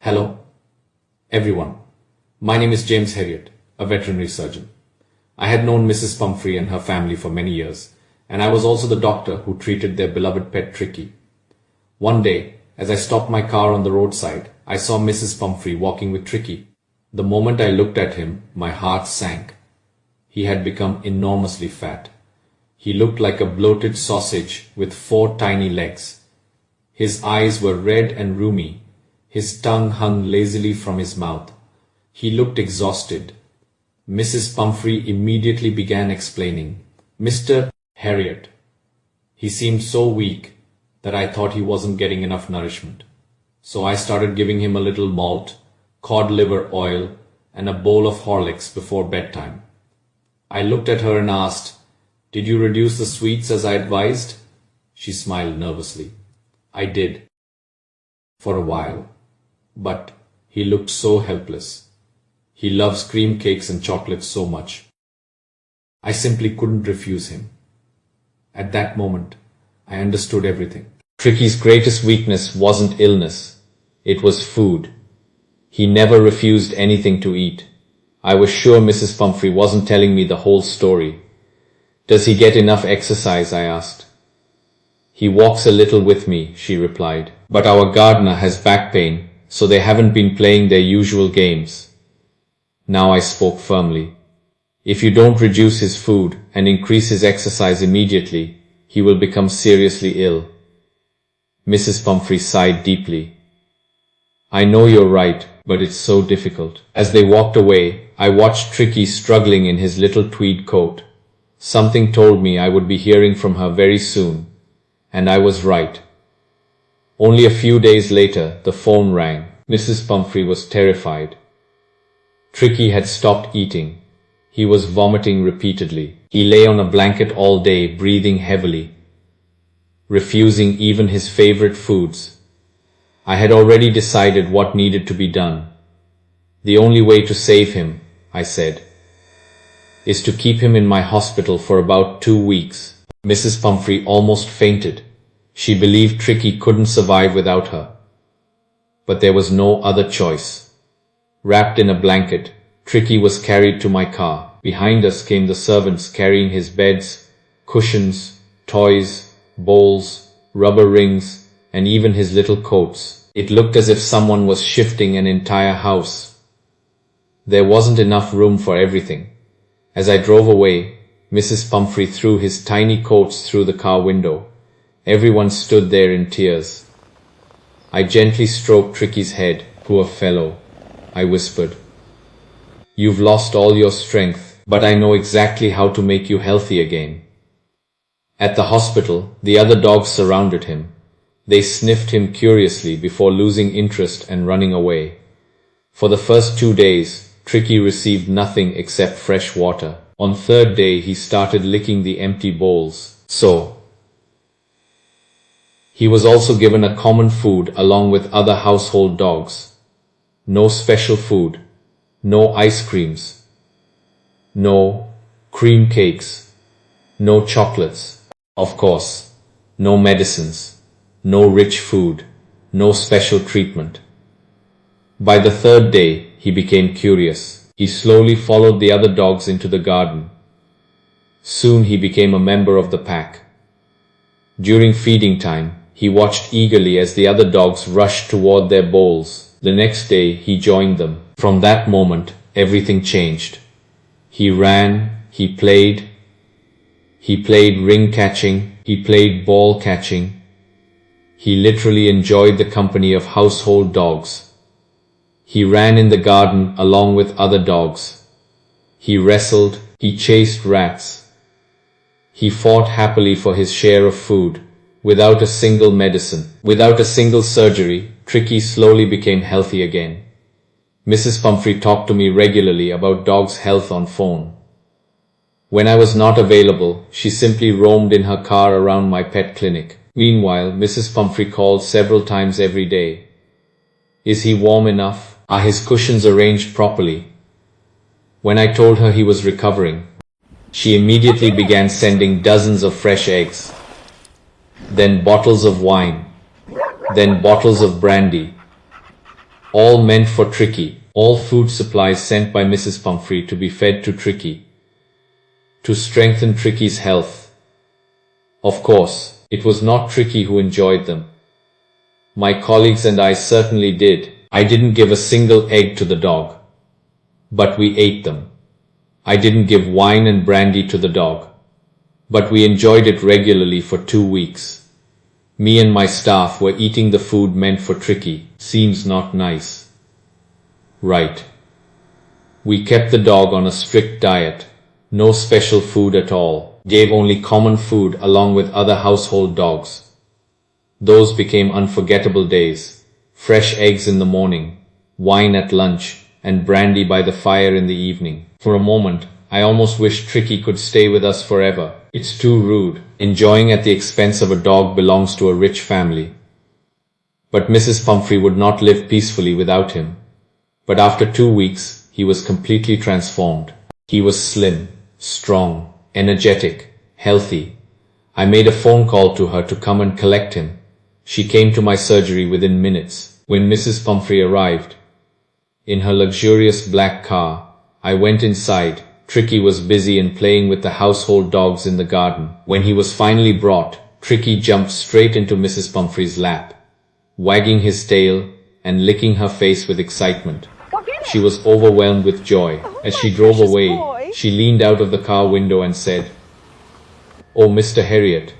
Hello, everyone. My name is James Herriot, a veterinary surgeon. I had known Mrs. Pumphrey and her family for many years, and I was also the doctor who treated their beloved pet Tricky. One day, as I stopped my car on the roadside, I saw Mrs. Pumphrey walking with Tricky. The moment I looked at him, my heart sank. He had become enormously fat. He looked like a bloated sausage with 4 tiny legs. His eyes were red and rheumy. His tongue hung lazily from his mouth. He looked exhausted. Mrs. Pumphrey immediately began explaining. Mr. Herriot. He seemed so weak that I thought he wasn't getting enough nourishment. So I started giving him a little malt, cod liver oil, and a bowl of Horlicks before bedtime. I looked at her and asked, "Did you reduce the sweets as I advised?" She smiled nervously. I did. For a while. But he looked so helpless. He loves cream cakes and chocolates so much. I simply couldn't refuse him. At that moment, I understood everything. Tricky's greatest weakness wasn't illness. It was food. He never refused anything to eat. I was sure Mrs. Pumphrey wasn't telling me the whole story. "Does he get enough exercise?" I asked. "He walks a little with me," she replied. "But our gardener has back pain, so they haven't been playing their usual games." Now I spoke firmly. "If you don't reduce his food and increase his exercise immediately, he will become seriously ill." Mrs. Pumphrey sighed deeply. "I know you're right, but it's so difficult." As they walked away, I watched Tricky struggling in his little tweed coat. Something told me I would be hearing from her very soon, and I was right. Only a few days later, the phone rang. Mrs. Pumphrey was terrified. Tricky had stopped eating. He was vomiting repeatedly. He lay on a blanket all day, breathing heavily, refusing even his favorite foods. I had already decided what needed to be done. "The only way to save him," I said, "is to keep him in my hospital for about 2 weeks." Mrs. Pumphrey almost fainted. She believed Tricky couldn't survive without her. But there was no other choice. Wrapped in a blanket, Tricky was carried to my car. Behind us came the servants carrying his beds, cushions, toys, bowls, rubber rings, and even his little coats. It looked as if someone was shifting an entire house. There wasn't enough room for everything. As I drove away, Mrs. Pumphrey threw his tiny coats through the car window. Everyone stood there in tears. I gently stroked Tricky's head. "Poor fellow," I whispered. "You've lost all your strength, but I know exactly how to make you healthy again." At the hospital, the other dogs surrounded him. They sniffed him curiously before losing interest and running away. For the first 2 days, Tricky received nothing except fresh water. On 3rd day, he started licking the empty bowls. He was also given a common food along with other household dogs. No special food, no ice creams, no cream cakes, no chocolates, of course, no medicines, no rich food, no special treatment. By the 3rd day, he became curious. He slowly followed the other dogs into the garden. Soon he became a member of the pack. During feeding time, he watched eagerly as the other dogs rushed toward their bowls. The next day, he joined them. From that moment, everything changed. He ran, he played ring catching, he played ball catching. He literally enjoyed the company of household dogs. He ran in the garden along with other dogs. He wrestled, he chased rats. He fought happily for his share of food. Without a single medicine, without a single surgery, Tricky slowly became healthy again. Mrs. Pumphrey talked to me regularly about dogs' health on phone. When I was not available, she simply roamed in her car around my pet clinic. Meanwhile, Mrs. Pumphrey called several times every day. "Is he warm enough? Are his cushions arranged properly?" When I told her he was recovering, she immediately began sending dozens of fresh eggs, then bottles of wine, then bottles of brandy. all meant for Tricky. All food supplies sent by Mrs. Pumphrey to be fed to Tricky, to strengthen Tricky's health. Of course, it was not Tricky who enjoyed them. My colleagues and I certainly did. I didn't give a single egg to the dog, but we ate them. I didn't give wine and brandy to the dog, but we enjoyed it regularly for 2 weeks. Me and my staff were eating the food meant for Tricky. Seems not nice. Right. We kept the dog on a strict diet. No special food at all. Gave only common food along with other household dogs. Those became unforgettable days. Fresh eggs in the morning, wine at lunch, and brandy by the fire in the evening. For a moment, I almost wished Tricky could stay with us forever. It's too rude. Enjoying at the expense of a dog belongs to a rich family. But Mrs. Pumphrey would not live peacefully without him. But after 2 weeks, he was completely transformed. He was slim, strong, energetic, healthy. I made a phone call to her to come and collect him. She came to my surgery within minutes. When Mrs. Pumphrey arrived, in her luxurious black car, I went inside. Tricky was busy and playing with the household dogs in the garden. When he was finally brought, Tricky jumped straight into Mrs. Pumphrey's lap, wagging his tail and licking her face with excitement. She was overwhelmed with joy. As she drove away, she leaned out of the car window and said, "Oh, Mr. Herriot,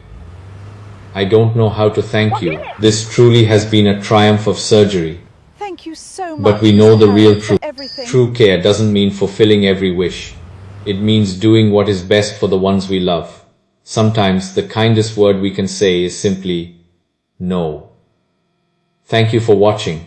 I don't know how to thank you. This truly has been a triumph of surgery. Thank you so much. But we know the real truth. Everything. True care doesn't mean fulfilling every wish. It means doing what is best for the ones we love. Sometimes the kindest word we can say is simply, no." Thank you for watching.